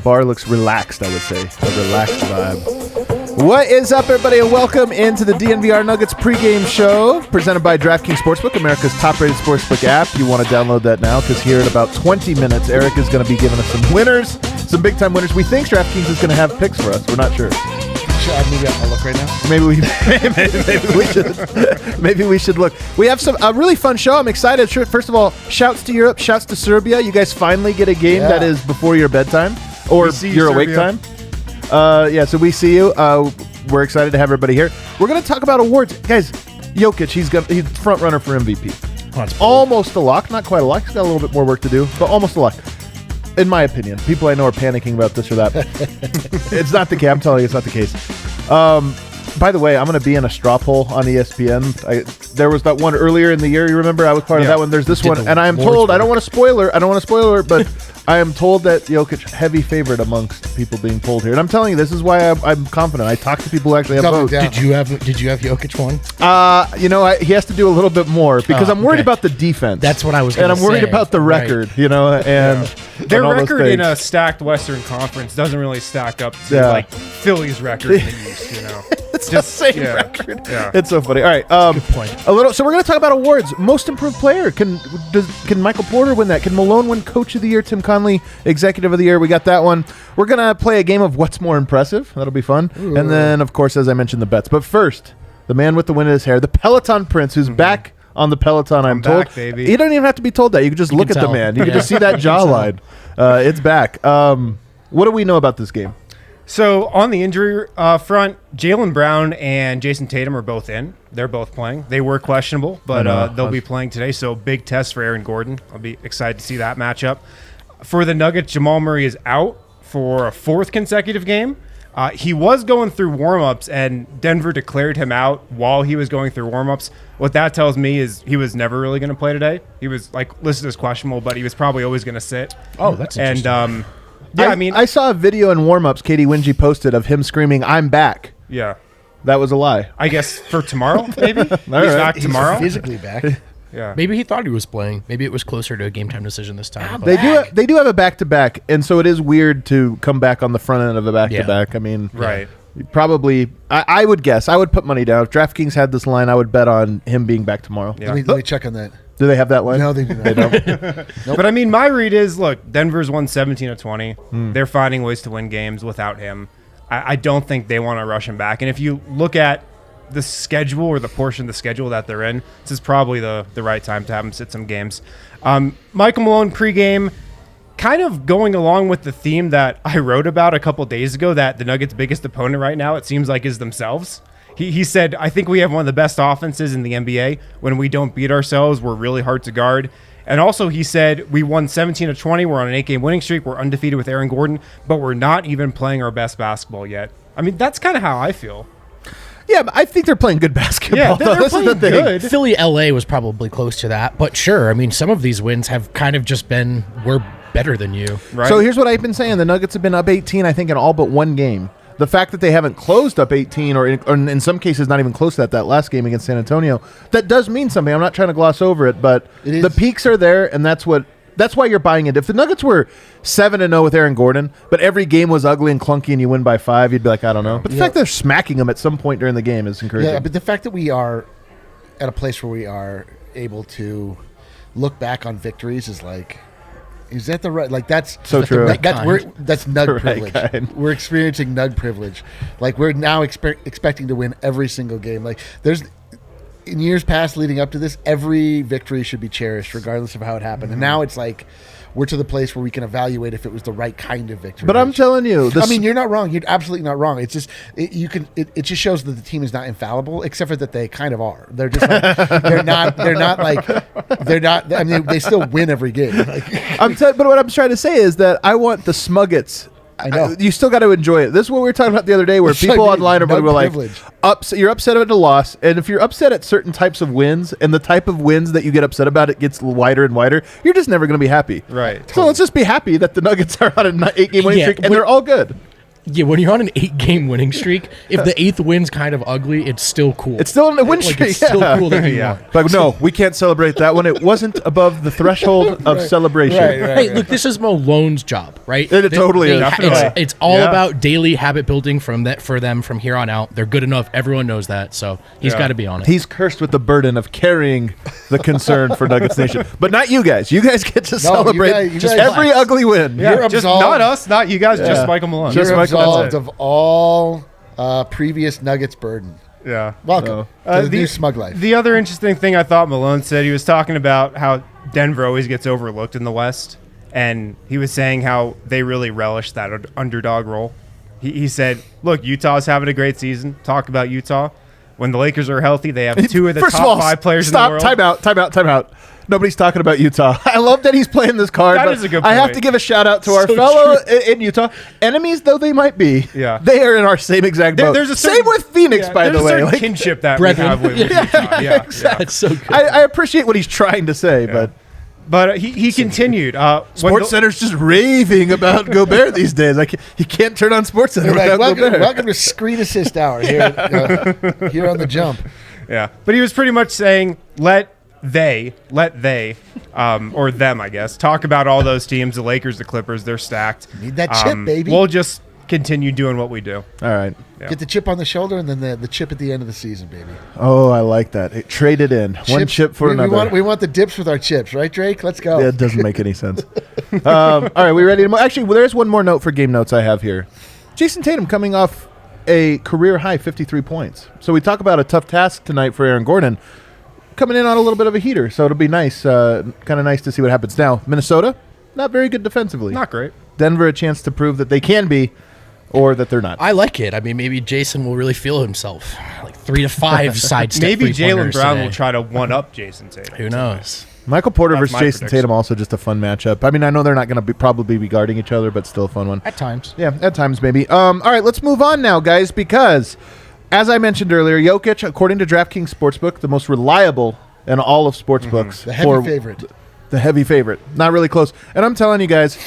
bar looks relaxed, I would say. A relaxed vibe. What is up, everybody, and welcome into the DNVR Nuggets pregame show presented by DraftKings Sportsbook, America's top-rated sportsbook app. You want to download that now because here in about 20 minutes, Eric is going to be giving us some winners, some big-time winners. We think DraftKings is going to have picks for us. We're not sure. Maybe I'll look right now. Maybe we should look. We have a really fun show. I'm excited. First of all, shouts to Europe, shouts to Serbia. You guys finally get a game that is before your bedtime or your awake time. So we see you. We're excited to have everybody here. We're going to talk about awards, guys. Jokic, he's front runner for MVP. Almost a lock, not quite a lock. He's got a little bit more work to do, but almost a lock. In my opinion, people I know are panicking about this or that. It's not the case. I'm telling you, it's not the case. By the way, I'm going to be in a straw poll on ESPN. There was that one earlier in the year. You remember? I was part of that one. There's this one, and I am told. I don't want to spoiler. But I am told that Jokic heavy favorite amongst people being polled here. And I'm telling you, this is why I'm confident. I talk to people who actually have votes. Did you have Jokic one? He has to do a little bit more because I'm worried about the defense. That's what I was going to say. And I'm worried about the record. Right. And their record in a stacked Western Conference doesn't really stack up to like Philly's record in the East. It's the same record. Yeah. It's so funny. All right, good point. So we're going to talk about awards. Most improved player. Can Michael Porter win that? Can Malone win Coach of the Year? Tim Connelly, Executive of the Year. We got that one. We're going to play a game of What's More Impressive. That'll be fun. Ooh. And then, of course, as I mentioned, the bets. But first, the man with the wind in his hair, the Peloton Prince, who's back on the Peloton. I'm told. Back, baby. You don't even have to be told that. You can just look at the man. You can just see that jawline. It's back. What do we know about this game? So on the injury front, Jaylen Brown and Jason Tatum are both in. They're both playing. They were questionable, but they'll be playing today. So big test for Aaron Gordon. I'll be excited to see that matchup. For the Nuggets, Jamal Murray is out for a fourth consecutive game. He was going through warm-ups, and Denver declared him out while he was going through warm-ups. What that tells me is he was never really going to play today. He was listed as questionable, but he was probably always going to sit. Oh, that's interesting. And I saw a video in warm-ups Katie Wingy posted of him screaming, "I'm back." Yeah. That was a lie. I guess for tomorrow, maybe? He's back tomorrow? He's physically back. Yeah. Maybe he thought he was playing. Maybe it was closer to a game-time decision this time. They do have a back-to-back, and so it is weird to come back on the front end of a back-to-back. Yeah. I mean, right. Probably, I would guess. I would put money down. If DraftKings had this line, I would bet on him being back tomorrow. Yeah. Let me check on that. Do they have that line? No, they do not. They don't. Nope. But I mean, my read is, look, Denver's won 17 of 20. They're finding ways to win games without him. I don't think they want to rush him back. And if you look at the schedule or the portion of the schedule that they're in, this is probably the right time to have him sit some games. Michael Malone pregame, kind of going along with the theme that I wrote about a couple days ago, that the Nuggets' biggest opponent right now, it seems like, is themselves. He said, I think we have one of the best offenses in the NBA. When we don't beat ourselves, we're really hard to guard. And also he said, we won 17 of 20. We're on an 8-game winning streak. We're undefeated with Aaron Gordon, but we're not even playing our best basketball yet. I mean, that's kind of how I feel. Yeah, but I think they're playing good basketball. Yeah, they're playing good. Philly, LA was probably close to that. But sure, I mean, some of these wins have kind of just been, we're better than you. Right? So here's what I've been saying. The Nuggets have been up 18, I think, in all but one game. The fact that they haven't closed up 18, or in some cases not even close to that last game against San Antonio, that does mean something. I'm not trying to gloss over it, but the peaks are there, and that's why you're buying it. If the Nuggets were 7-0 with Aaron Gordon, but every game was ugly and clunky and you win by 5, you'd be like, I don't know. But the fact that they're smacking them at some point during the game is encouraging. Yeah, but the fact that we are at a place where we are able to look back on victories is like... Is that the right? Like that's so true. That's Nug privilege. We're experiencing Nug privilege. Like we're now expecting to win every single game. Like there's in years past leading up to this, every victory should be cherished regardless of how it happened. And now it's like we're to the place where we can evaluate if it was the right kind of victory. But I'm telling you, I mean, you're not wrong. You're absolutely not wrong. It's just it just shows that the team is not infallible, except for that they kind of are. They're just like, they're not. I mean, they still win every game. Like, but what I'm trying to say is that I want the Smuggets. I know. You still got to enjoy it. This is what we were talking about the other day, where people online are like, you're upset at a loss, and if you're upset at certain types of wins, and the type of wins that you get upset about, it gets wider and wider, you're just never going to be happy. Right. So let's just be happy that the Nuggets are on an 8-game winning streak, and they're all good. Yeah, when you're on an 8-game winning streak, if the 8th win's kind of ugly, it's still cool. It's still in the win streak. It's still cool that you won. But no, we can't celebrate that one. It wasn't above the threshold of celebration. Hey, look, this is Malone's job, right? It totally is. It's all about daily habit building for them from here on out. They're good enough. Everyone knows that, so he's got to be on it. He's cursed with the burden of carrying the concern for Nuggets Nation. But not you guys. You guys get to celebrate you guys every ugly win. You're just absolved. not us, not you guys, just Michael Malone. You're Michael, absolved of all previous Nuggets burden. Yeah. Welcome to the new smug life. The other interesting thing I thought Malone said, he was talking about how Denver always gets overlooked in the West, and he was saying how they really relish that underdog role. He said, look, Utah's having a great season. Talk about Utah. When the Lakers are healthy, they have 2 of the top 5 players in the world. Time out. Nobody's talking about Utah. I love that he's playing this card. That but is a good I have point. to give a shout out to our fellow in Utah. Enemies though they might be, they are in our same exact boat. There's a same with Phoenix, by the way. There's a certain kinship that we have with Utah. Exactly. That's so good. I appreciate what he's trying to say, But he continued. Sports Center's just raving about Gobert these days. Like he can't turn on Sports Center without Gobert. Welcome to Screen Assist Hour here on the Jump. Yeah, but he was pretty much saying let they or them, I guess, talk about all those teams, the Lakers, the Clippers, they're stacked. Need that chip, baby. We'll just continue doing what we do. All right. Yeah. Get the chip on the shoulder and then the chip at the end of the season, baby. Oh, I like that. Trade it in. One chip for another. We want the dips with our chips, right, Drake? Let's go. Yeah, it doesn't make any sense. All right, we ready to move? Actually, there's one more note for game notes I have here. Jason Tatum coming off a career-high 53 points. So we talk about a tough task tonight for Aaron Gordon, coming in on a little bit of a heater. So it'll be nice, kind of nice to see what happens. Now, Minnesota, not very good defensively. Not great. Denver, a chance to prove that they can be or that they're not. I like it. I mean, maybe Jason will really feel himself. Like 3 to 5 sidestep. Maybe Jaylen Brown today. will try to one-up Jason Tatum. Who knows? Michael Porter That's versus my Jason prediction. Tatum, also just a fun matchup. I mean, I know they're not going to probably be guarding each other, but still a fun one. At times. Yeah, at times maybe. All right, let's move on now, guys, because as I mentioned earlier, Jokic, according to DraftKings Sportsbook, the most reliable in all of sportsbooks. The heavy favorite. The heavy favorite. Not really close. And I'm telling you guys,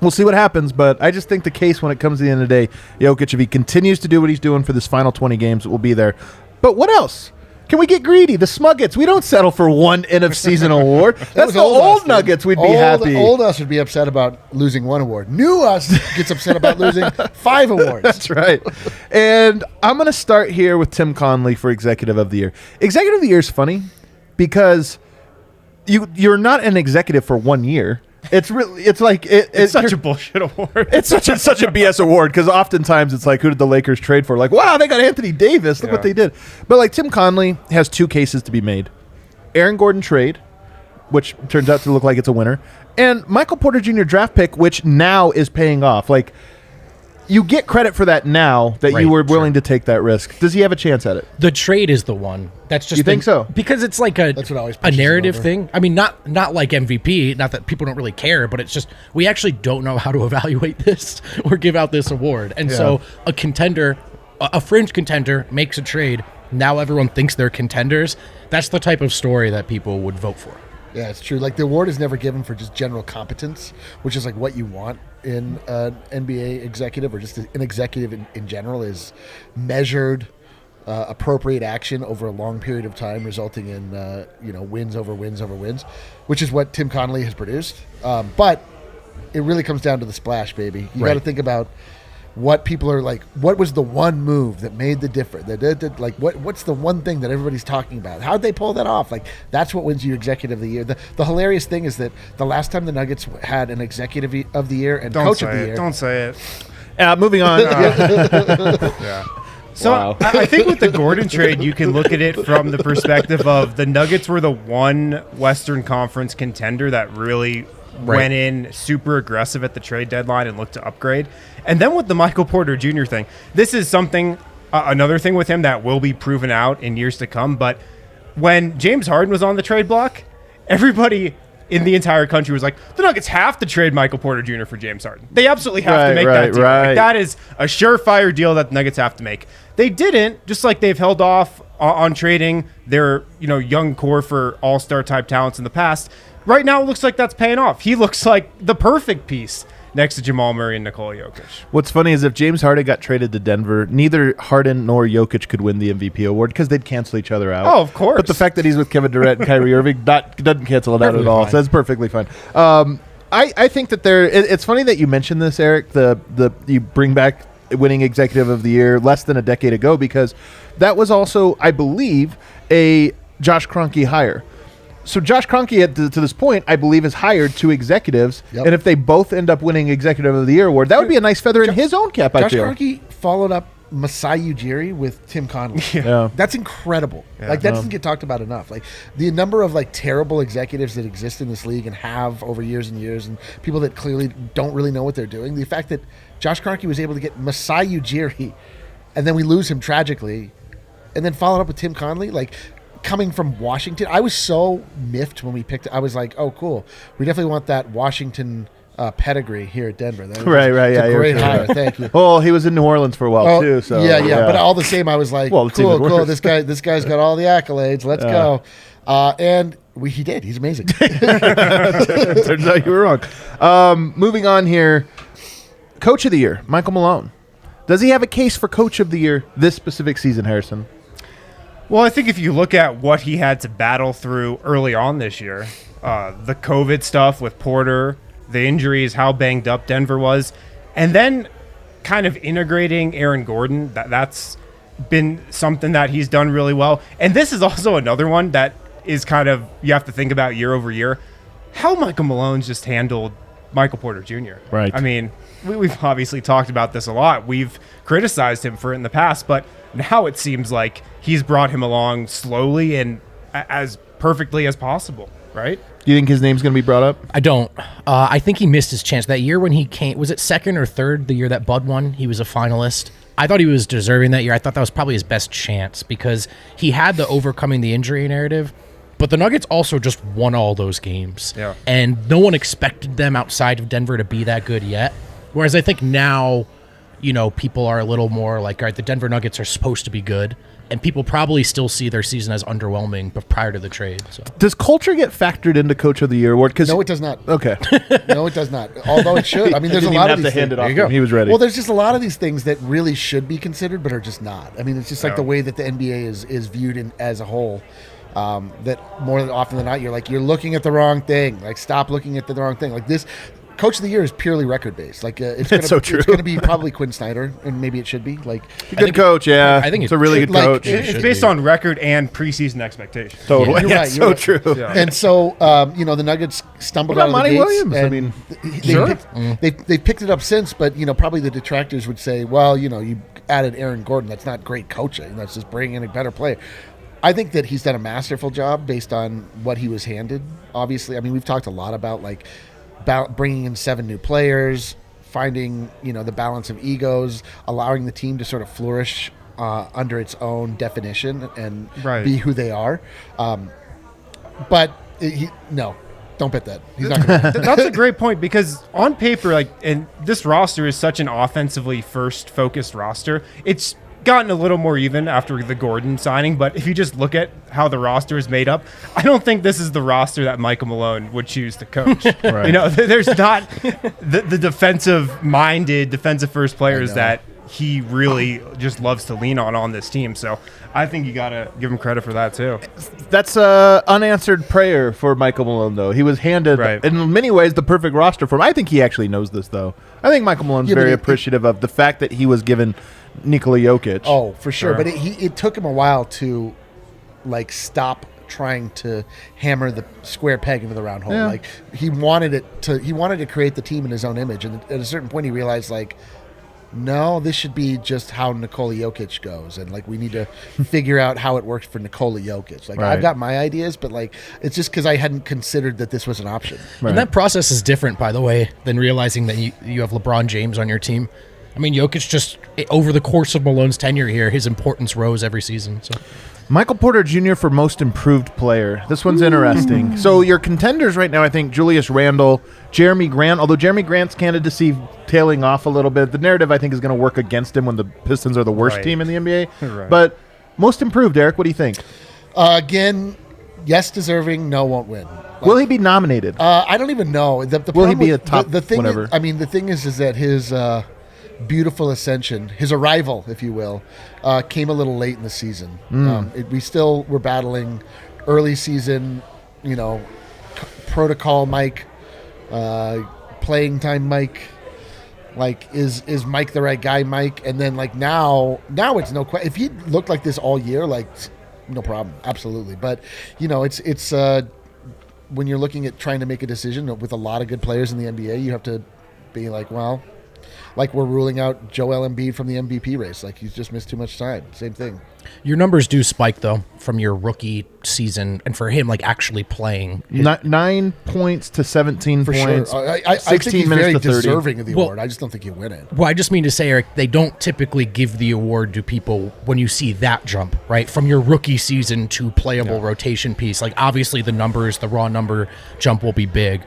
we'll see what happens, but I just think the case when it comes to the end of the day, Jokic, if he continues to do what he's doing for this final 20 games, it will be there. But what else? Can we get greedy? The Smuggets. We don't settle for one end of season award. That's the old Nuggets. We'd be happy. Old us would be upset about losing 1 award. New us gets upset about losing 5 awards. That's right. And I'm going to start here with Tim Connelly for Executive of the Year. Executive of the Year is funny because you're not an executive for 1 year. It's really, it's such a bullshit award. It's such a BS award because oftentimes it's like, who did the Lakers trade for? Like, wow, they got Anthony Davis. Look what they did. But like Tim Connelly has 2 cases to be made: Aaron Gordon trade, which turns out to look like it's a winner, and Michael Porter Jr. draft pick, which now is paying off. Like, you get credit for that now that you were willing to take that risk. Does he have a chance at it? The trade is the one. That's just You think so? Because it's like That's what always a pushes narrative him over. thing. I mean, not like MVP. Not that people don't really care, but it's just we actually don't know how to evaluate this or give out this award. And so a contender, a fringe contender, makes a trade. Now everyone thinks they're contenders. That's the type of story that people would vote for. Yeah, it's true. Like, the award is never given for just general competence, which is like what you want in an NBA executive, or just an executive in general, is measured, appropriate action over a long period of time, resulting in wins over wins over wins, which is what Tim Connelly has produced. But it really comes down to the splash, baby. You got to think about what people are like. What was the one move that made the difference? Like, what's the one thing that everybody's talking about? How'd they pull that off? Like, that's what wins you Executive of the Year. The hilarious thing is that the last time the Nuggets had an Executive of the Year and Coach of the Year. Don't say it. Moving on. So I think with the Gordon trade, you can look at it from the perspective of the Nuggets were the one Western Conference contender that really went in super aggressive at the trade deadline and looked to upgrade. And then with the Michael Porter Jr. thing, this is something, another thing with him that will be proven out in years to come. But when James Harden was on the trade block, everybody in the entire country was like, the Nuggets have to trade Michael Porter Jr. for James Harden. They absolutely have to make that deal. Like, that is a surefire deal that the Nuggets have to make. They didn't, just like they've held off on trading their young core for all-star type talents in the past. Right now, it looks like that's paying off. He looks like the perfect piece next to Jamal Murray and Nikola Jokic. What's funny is if James Harden got traded to Denver, neither Harden nor Jokic could win the MVP award because they'd cancel each other out. Oh, of course. But the fact that he's with Kevin Durant and Kyrie Irving doesn't cancel it out at all. Fine. So that's perfectly fine. I think that it's funny that you mentioned this, Eric. You bring back winning executive of the year less than a decade ago, because that was also, I believe, a Josh Kroenke hire. So Josh Kroenke, to this point, I believe, has hired 2 executives, and if they both end up winning Executive of the Year award, that would be a nice feather in his own cap, I feel. Josh Kroenke followed up Masai Ujiri with Tim Connelly. Yeah. That's incredible. Yeah. Like, that doesn't get talked about enough. Like, the number of, like, terrible executives that exist in this league and have over years and years, and people that clearly don't really know what they're doing. The fact that Josh Kroenke was able to get Masai Ujiri, and then we lose him tragically, and then followed up with Tim Connelly, like, coming from Washington. I was so miffed when we picked it. I was like, oh, cool. We definitely want that Washington pedigree here at Denver. Right. Yeah, great hire. Thank you. Well, he was in New Orleans for a while too. So yeah. But all the same, I was like, cool. This guy's got all the accolades. Let's go. And he did. He's amazing. Turns out you were wrong. Moving on here, Coach of the Year, Michael Malone. Does he have a case for Coach of the Year this specific season, Harrison? Well, I think if you look at what he had to battle through early on this year, the COVID stuff with Porter, the injuries, how banged up Denver was, and then kind of integrating Aaron Gordon, that's been something that he's done really well. And this is also another one that is kind of, you have to think about year over year, how Michael Malone's just handled Michael Porter Jr. Right. I mean, we've obviously talked about this a lot. We've criticized him for it in the past, but now it seems like he's brought him along slowly and as perfectly as possible, right? Do you think his name's going to be brought up? I don't. I think he missed his chance. That year when he came, was it second or third, the year that Bud won? He was a finalist. I thought he was deserving that year. I thought that was probably his best chance because he had the overcoming the injury narrative, but the Nuggets also just won all those games. Yeah. And no one expected them outside of Denver to be that good yet. Whereas I think now, people are a little more like, all right, the Denver Nuggets are supposed to be good. And people probably still see their season as underwhelming prior to the trade. So. Does culture get factored into Coach of the Year award? No, it does not. Okay. No, it does not. Although it should. I mean, there's a lot of these things. There you go. He was ready. Well, there's just a lot of these things that really should be considered, but are just not. I mean, it's just like the way that the NBA is viewed as a whole. That more often than not, you're looking at the wrong thing. Like, stop looking at the wrong thing. Like this. Coach of the Year is purely record based. Like it's so true. It's going to be probably Quinn Snyder, and maybe it should be like good coach. Yeah, I think it's a really good coach. It's based on record and preseason expectations. Totally, you're right, so true. Yeah. And so the Nuggets stumbled out of the Monty gates. Williams? I mean, they picked it up since, but probably the detractors would say, well, you added Aaron Gordon. That's not great coaching. That's just bringing in a better player. I think that he's done a masterful job based on what he was handed. Obviously, I mean, we've talked a lot about bringing in 7 new players, finding the balance of egos, allowing the team to sort of flourish under its own definition and be who they are. But don't bet that. He's not going to. That's a great point because on paper, and this roster is such an offensively first focused roster. It's gotten a little more even after the Gordon signing, but if you just look at how the roster is made up, I don't think this is the roster that Michael Malone would choose to coach. Right. There's not the defensive-minded, defensive-first players that he really just loves to lean on this team. So I think you got to give him credit for that too. That's an unanswered prayer for Michael Malone, though. He was handed, in many ways, the perfect roster for him. I think he actually knows this, though. I think Michael Malone's very appreciative of the fact that he was given Nikola Jokic. Oh, for sure. But it took him a while to stop trying to hammer the square peg into the round hole. Yeah. He wanted to create the team in his own image, and at a certain point he realized no, this should be just how Nikola Jokic goes, and we need to figure out how it works for Nikola Jokic. I've got my ideas, but it's just because I hadn't considered that this was an option. Right. And that process is different, by the way, than realizing that you have LeBron James on your team. I mean, Jokic just, over the course of Malone's tenure here, his importance rose every season. So, Michael Porter Jr. for most improved player. This one's interesting. So your contenders right now, I think, Julius Randle, Jeremy Grant, although Jeremy Grant's candidacy tailing off a little bit. The narrative, I think, is going to work against him when the Pistons are the worst team in the NBA. Right. But Most improved, Eric. What do you think? Again, yes, deserving. No, won't win. Will he be nominated? I don't even know. Will he be a top? The thing whatever. the thing is that his beautiful ascension, his arrival, if you will, came a little late in the season. We still were battling early season, protocol Mike, playing time Mike. Like, is Mike the right guy, Mike? And then, like, now it's no question. If he looked like this all year, like, no problem, absolutely. But it's when you're looking at trying to make a decision with a lot of good players in the NBA, you have to be like, well, like we're ruling out Joel Embiid from the MVP race. Like, he's just missed too much time. Same thing. Your numbers do spike, though, from your rookie season. And for him, like, actually playing. 9 points to 17 For points. sure. I think he's minutes very to 30. deserving of the award. I just don't think he'll win it. Well, I just mean to say, Eric, they don't typically give the award to people when you see that jump, right? From your rookie season to playable rotation piece. Like, obviously, the raw number jump will be big.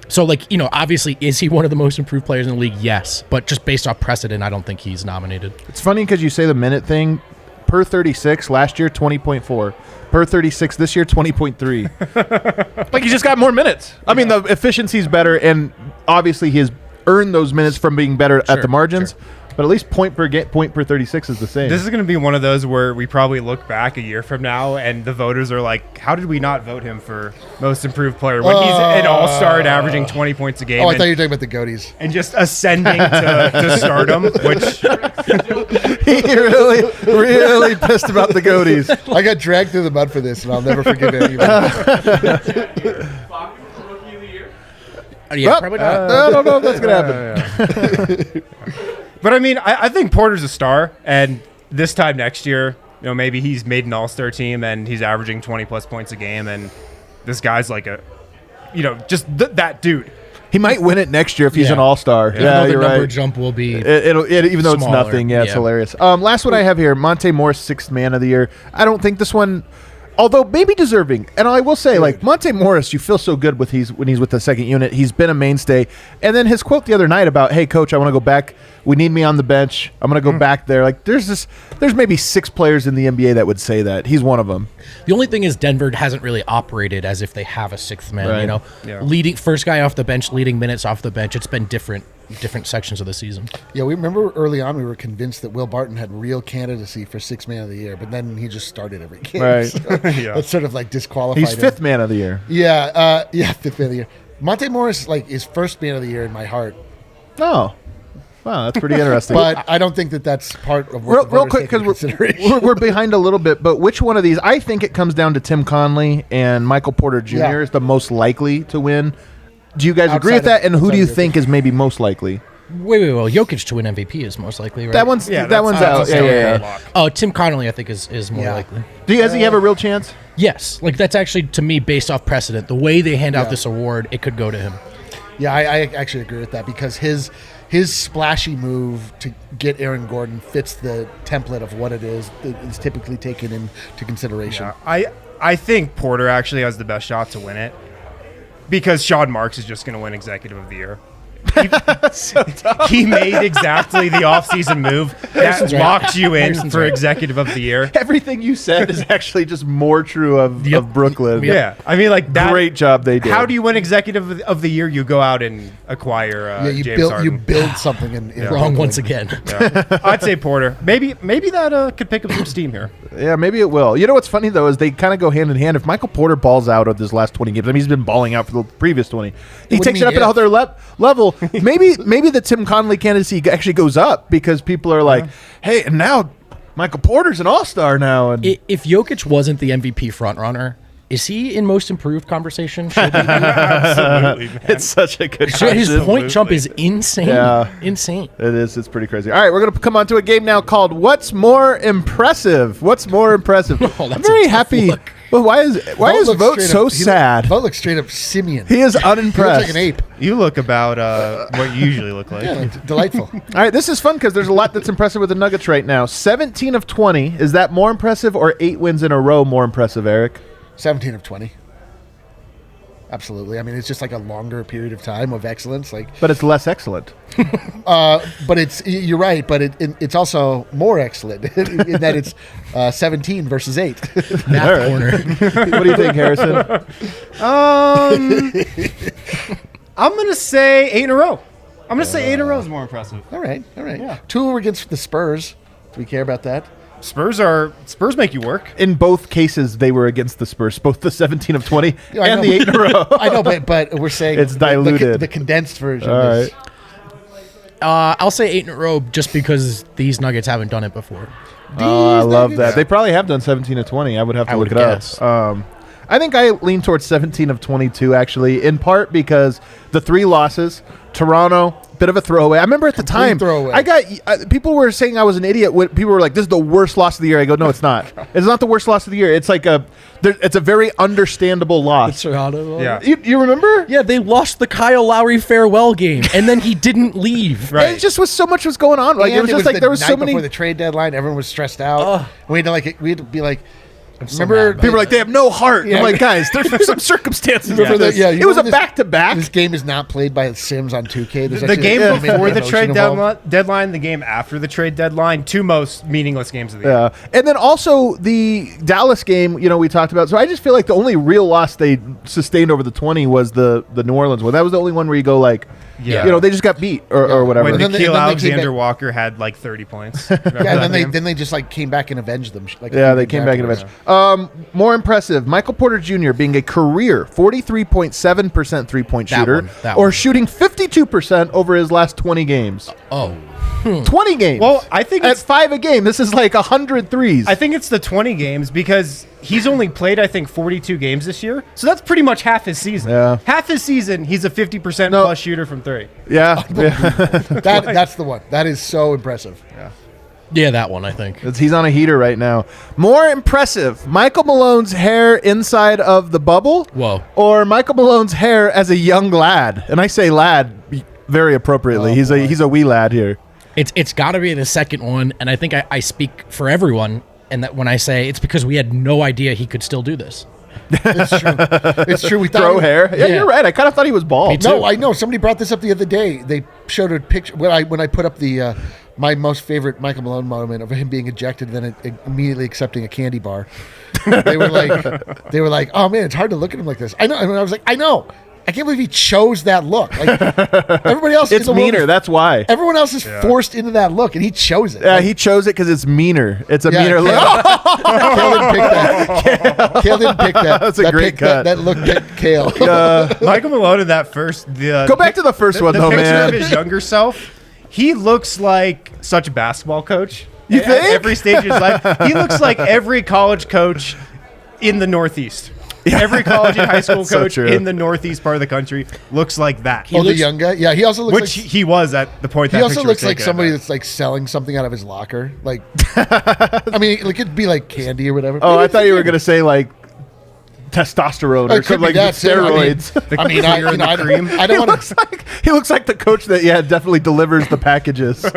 So, like, obviously, is he one of the most improved players in the league? Yes. But just based off precedent, I don't think he's nominated. It's funny because you say the minute thing. Per 36, last year, 20.4. Per 36, this year, 20.3. Like, he just got more minutes. I mean, the efficiency's better, and obviously he has earned those minutes from being better at the margins. Sure. But at least point per 36 is the same. This is going to be one of those where we probably look back a year from now and the voters are like, how did we not vote him for most improved player when he's an all-star and averaging 20 points a game? Oh, I thought you were talking about the goatees. And just ascending to stardom, which... He really pissed about the goatees. I got dragged through the mud for this, and I'll never forgive anyone. Yeah, probably not. I don't know if that's going to happen. But I mean, I think Porter's a star, and this time next year, maybe he's made an all-star team and he's averaging 20-plus points a game, and this guy's like that dude. He might win it next year if he's an all-star. Yeah, you're right. Jump will be even though it's smaller. nothing. Yeah, it's hilarious. Last one I have here, Monte Morris, 6th man of the year. I don't think this one, although maybe deserving. And I will say, like, Monte Morris, you feel so good when he's with the second unit. He's been a mainstay. And then his quote the other night about, hey, coach, I want to go back. We need me on the bench. I'm going to go back there. Like, there's maybe 6 players in the NBA that would say that. He's one of them. The only thing is Denver hasn't really operated as if they have a 6th man, leading first guy off the bench, leading minutes off the bench. It's been different sections of the season. Yeah, we remember early on we were convinced that Will Barton had real candidacy for 6th man of the year, but then he just started every game. Right. So that's sort of like disqualified. He's 5th man of the year. Yeah, 5th man of the year. Monte Morris is 1st man of the year in my heart. Oh. Wow, that's pretty interesting. But I don't think that's part of what real quick, because we're behind a little bit, but which one of these? I think it comes down to Tim Connelly and Michael Porter Jr. is the most likely to win. Do you guys agree with that? And who do you think is maybe most likely? Wait. Jokic to win MVP is most likely, right? That one's out. Yeah. Oh, Tim Connelly, I think, is more likely. Does he have a real chance? Yes. Like, that's actually, to me, based off precedent. The way they hand out this award, it could go to him. Yeah, I actually agree with that because his splashy move to get Aaron Gordon fits the template of what it is typically taken into consideration. Yeah, I think Porter actually has the best shot to win it because Sean Marks is just going to win Executive of the Year. He made exactly the offseason move that locked you in for Executive of the Year. Everything you said is actually just more true of Brooklyn. Yeah. I mean, like, that. Great job they did. How do you win Executive of the Year? You go out and acquire James Harden. You build something in wrong once again. Yeah. I'd say Porter. Maybe that could pick up some steam here. Yeah, maybe it will. You know what's funny, though, is they kind of go hand in hand. If Michael Porter balls out of his last 20 games, I mean, he's been balling out for the previous 20. He takes it up another level. Maybe the Tim Connelly candidacy actually goes up because people are like, hey, and now Michael Porter's an all-star now. And if Jokic wasn't the MVP frontrunner, is he in most improved conversation? Should he be? Absolutely, man. It's such a good question. His point jump is insane. Yeah. Insane. It is. It's pretty crazy. All right, we're going to come on to a game now called What's More Impressive? What's More Impressive? I'm very happy. Well, why is Vogt so sad? Vogt looks straight up simian. He is unimpressed. He looks like an ape. You look about what you usually look like. Yeah, delightful. All right, this is fun because there's a lot that's impressive with the Nuggets right now. 17 of 20. Is that more impressive or 8 wins in a row more impressive, Eric? 17 of 20. Absolutely. I mean, it's just like a longer period of time of excellence. But it's less excellent. But you're right. But it's also more excellent in that it's 17 versus 8. Math corner. What do you think, Harrison? I'm gonna say 8 in a row. I'm gonna say 8 in a row is more impressive. All right. Yeah. 2 were against the Spurs. Do we care about that? Spurs make you work. In both cases, they were against the Spurs, both the 17 of 20 Yeah, I and know, the 8 in a row. I know, but we're saying It's diluted. The condensed version. All is, right. I'll say 8 in a row just because these Nuggets haven't done it before. Oh, I love that. They probably have done 17 of 20. I would have to look it guess. up. I think I lean towards 17 of 22, actually, in part because the 3 losses, Toronto, bit of a throwaway. I remember at the time, throwaway. I got people were saying I was an idiot. When people were like, "This is the worst loss of the year." I go, "No, it's not. It's not the worst loss of the year. It's like it's a very understandable loss." Yeah. You remember? Yeah, they lost the Kyle Lowry farewell game, and then he didn't leave. Right. And it just was so much was going on. Like And it was just like there was night so many. before the trade deadline. Everyone was stressed out. We had to be like. so Remember, mad about People were like, they have no heart. Yeah. I'm like, guys, there's some circumstances. Remember to that- this. yeah, you it was a remember this- back-to-back. this game is not played by Sims on 2K. There's The actually game a before the emotion trade involved. deadline, the game after the trade deadline, 2 most meaningless games of the year. Yeah, and then also the Dallas game, we talked about. So I just feel like the only real loss they sustained over the 20 was the New Orleans one. That was the only one where you go like, Yeah. they just got beat or whatever. When then they- Nikhil then they came Alexander back- Walker had like 30 points. Yeah, and then they just like came back and avenged them. Yeah, they came back in events. events. More impressive, Michael Porter Jr. being a career 43.7% three-point That shooter, one. or shooting 52% over his last 20 games. Oh, 20 games. Well, I think at it's 5 a game, this is like 100 threes. I think it's the 20 games because he's only played, I think, 42 games this year. So that's pretty much half his season. Yeah. Half his season, he's a 50% No. plus shooter from 3. yeah. That's the one. That is so impressive. yeah, that one I think. He's on a heater right now. More impressive, Michael Malone's hair inside of the bubble, Whoa. or Michael Malone's hair as a young lad. And I say lad very appropriately. Oh, he's boy. a wee lad here. It's got to be the second one, and I think I speak for everyone, and that when I say it's because we had no idea he could still do this. It's true. It's true. We thought Throw hair. Yeah, Yeah. you're right. I kind of thought he was bald. No, I know. Somebody brought this up the other day. They showed a picture when I put up the my most favorite Michael Malone moment of him being ejected, then immediately accepting a candy bar. They were like, oh man, it's hard to look at him like this. I know. And I was like, I know. I can't believe he chose that look. Like everybody else, It's in the world meaner. is- That's why. Everyone else is forced into that look, and he chose it. Yeah, Like, he chose it because it's meaner. It's a Yeah, meaner look. Kale didn't pick that. Kale didn't pick that. That's a That great picked cut. That look picked Kale. Michael Malone in that first. Go back to the first one, the though, picture man. of his younger self. He looks like such a basketball coach. You At think? every stage of his life, he looks like every college coach in the Northeast. Every college and high school That's so coach true. in the Northeast part of the country looks like that. The young guy. Yeah, he also looks Which like he was at the point. he that also picture looks was like taken somebody at. that's like selling something out of his locker. Like, I mean, it could be like candy or whatever. Oh, Maybe I it's thought you were candy. going to say like testosterone Oh, or it could something be like that, too. steroids. I mean, I don't want to. He looks like the coach that definitely delivers the packages to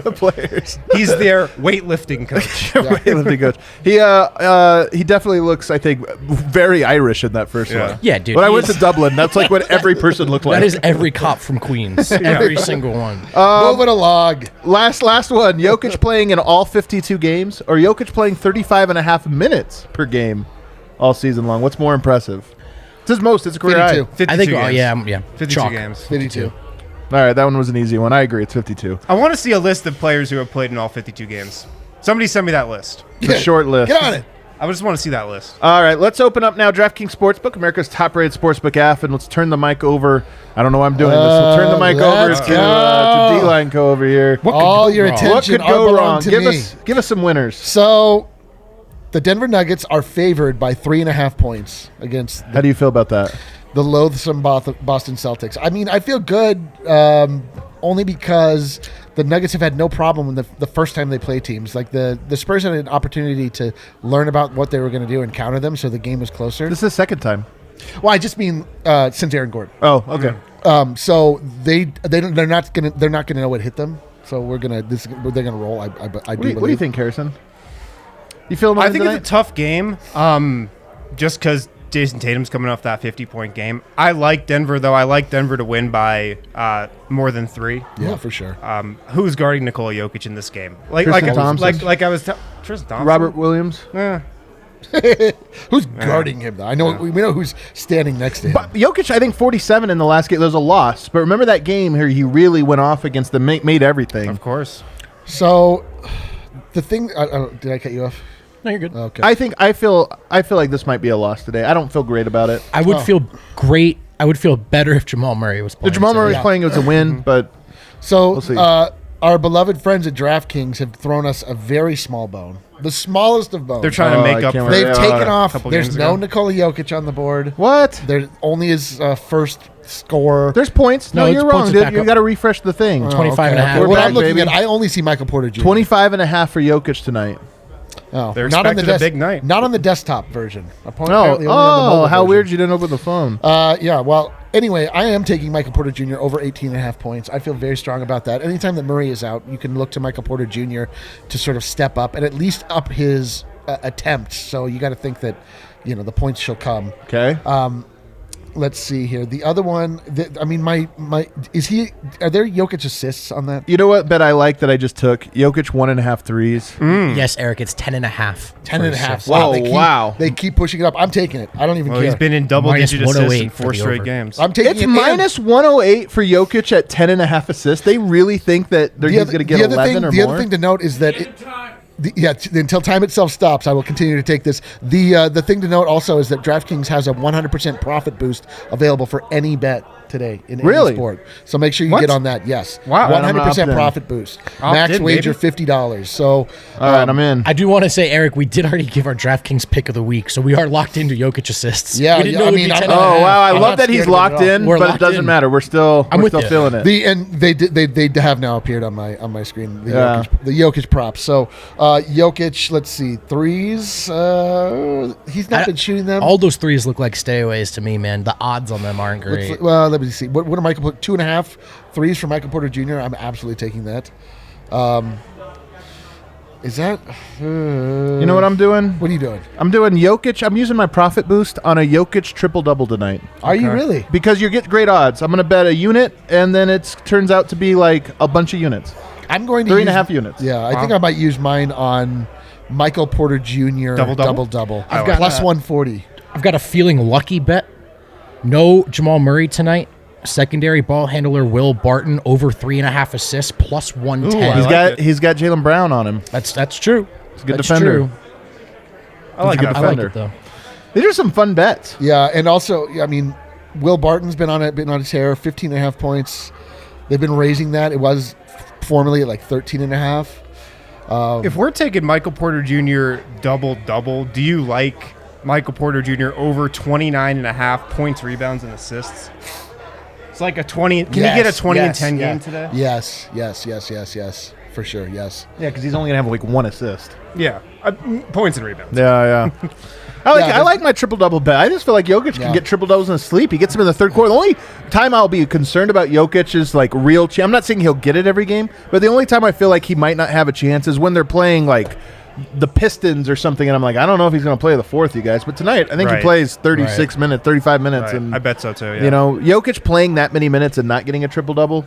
the players. He's their weightlifting coach. Weightlifting coach. He definitely looks, I think, very Irish in that first one. Yeah, dude. When I he went is- to Dublin, that's like what every person looked like. that is every cop from Queens. Every single one. Move it along. Last one. Jokic playing in all 52 games, or Jokic playing 35 and a half minutes per game all season long. What's more impressive? It's his most. It's a career high. 52. 52 I think. games. Oh yeah. 52 Chalk. games. 52. All right, that one was an easy one. I agree. It's 52. I want to see a list of players who have played in all 52 games. Somebody send me that list. It's a short list. Get on it. I just want to see that list. All right, let's open up now DraftKings Sportsbook, America's top-rated sportsbook app, and let's turn the mic over. I don't know why I'm doing this. We'll turn the mic over Let's to go. D-Line Co. over here. All your wrong? What attention could all go belong wrong? to Give me. us some winners. So, the Denver Nuggets are favored by 3.5 points against How do you feel about that? the loathsome Boston Celtics. I mean, I feel good only because the Nuggets have had no problem when the first time they play teams. Like the Spurs had an opportunity to learn about what they were going to do and counter them, so the game was closer. This is the second time. Well, I just mean since Aaron Gordon. Oh, okay. So they're not gonna know what hit them. So they're gonna roll. I do What do you believe. think, Harrison? You feel I think it's a tough game, just because Jason Tatum's coming off that 50-point game. I like Denver, though. I like Denver to win by more than 3. Yeah, for sure. Who's guarding Nikola Jokic in this game? Tristan Thompson. Like I was Tristan Thompson. Robert Williams. Who's guarding him, though? I know we know who's standing next to him. But Jokic, I think 47 in the last game. There's a loss, but remember that game here? He really went off against the made everything. Of course. So the thing, did I cut you off? No, you're good. Okay. I feel like this might be a loss today. I don't feel great about it. I would feel great. I would feel better if Jamal Murray was playing. If Jamal Murray was playing, it was a win, but So we'll see. Our beloved friends at DraftKings have thrown us a very small bone, the smallest of bones. They're trying to make up for They've it. taken off. couple There's games no ago. Nikola Jokic on the board. What? There only is first scorer. There's points. No, No, you're it's wrong, points dude. back You up. got to refresh the thing. 25 and a half. We're What back, I'm looking baby. at, I only see Michael Porter Jr. 25 and a half for Jokic tonight. Oh, They're not on the expecting a big night. Not on the desktop version. No. Apparently only on the Oh, mobile how version. weird you didn't open the phone. Yeah, well, anyway, I am taking Michael Porter Jr. over 18.5 points. I feel very strong about that. Anytime that Murray is out, you can look to Michael Porter Jr. to sort of step up and at least up his attempts. So you got to think that, the points shall come. Okay. Let's see here. The other one, are there Jokic assists on that? You know what bet I like that I just took? Jokic 1.5 threes. Yes, Eric, it's 10 and a half. 10.5. Whoa, Wow. wow. They keep pushing it up. I'm taking it. I don't even Well, care. he's been in double-digit Minus assists in 108 for 4 the straight over. games. I'm taking It's it. minus 108 for Jokic at 10.5 assists. They really think that he's going to get 11 or the more? other thing to note is that until time itself stops, I will continue to take this. The thing to note also is that DraftKings has a 100% profit boost available for any bet today in Really? any sport. So make sure you What? get on that. Yes. Wow. 100% I'm profit boost. Opt Max in, wager baby. $50. So All right, I'm in. I do want to say, Eric, we did already give our DraftKings pick of the week, so we are locked into Jokic assists. Yeah, we didn't yeah, know I it'd mean, be I'm 10 not- and a Oh, half. wow. I I'm love not that he's scared of it locked at all. in, We're but it locked doesn't in. matter. We're still with you. feeling it. they have now appeared on my screen. Yeah. The Jokic props. So Jokic, let's see, threes. He's not been shooting them. All those threes look like stayaways to me, man. The odds on them aren't great. Well, let me see. What are Michael? 2.5 threes for Michael Porter Jr. I'm absolutely taking that. Is that? You know what I'm doing? What are you doing? I'm doing Jokic. I'm using my profit boost on a Jokic triple-double tonight. Are you really? Because you get great odds. I'm going to bet a unit, and then it turns out to be like a bunch of units. I'm going to 3.5 units. Yeah, I think I might use mine on Michael Porter Jr. Double-double? double. I've got plus 140. I've got a feeling lucky bet. No Jamal Murray tonight. Secondary ball handler Will Barton over 3.5 assists plus 110. Ooh, I like He's got Jaylen Brown on him. That's true. He's a good That's defender. true. I like He's a good that. I like defender. it though. These are some fun bets. Yeah, and also, I mean, Will Barton's been on a tear, 15.5 points. They've been raising that. It was formerly at like 13.5. If we're taking Michael Porter Jr. double-double, do you like Michael Porter Jr. over 29.5 points, rebounds, and assists? It's like a 20. Can you get a 20 and 10 game today? Yes. For sure, yes. Yeah, because he's only going to have like one assist. Yeah. Points and rebounds. Yeah. I like my triple-double bet. I just feel like Jokic can get triple-doubles in his sleep. He gets them in the third quarter. The only time I'll be concerned about Jokic is like real I'm not saying he'll get it every game, but the only time I feel like he might not have a chance is when they're playing like the Pistons or something, and I'm like, I don't know if he's going to play the fourth, you guys. But tonight, I think he Right. plays 36 minutes, 35 minutes. Right. And I bet so too. Yeah. You know, Jokic playing that many minutes and not getting a triple-double,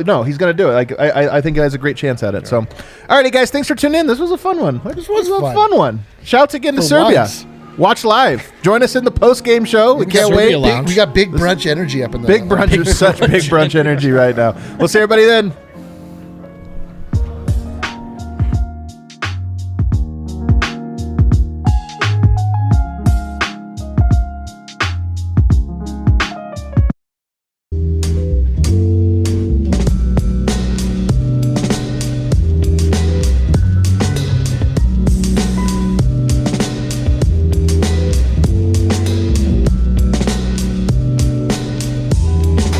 no, he's going to do it. Like I think he has a great chance at it. So, all righty, guys, thanks for tuning in. This was a fun one. This was a fun one. Shouts again to For Serbia. once. Watch live. Join us in the post-game show. We can't Serbia wait. Lounge. We got big brunch energy up in there. Big brunch is such big brunch energy right now. We'll see everybody then.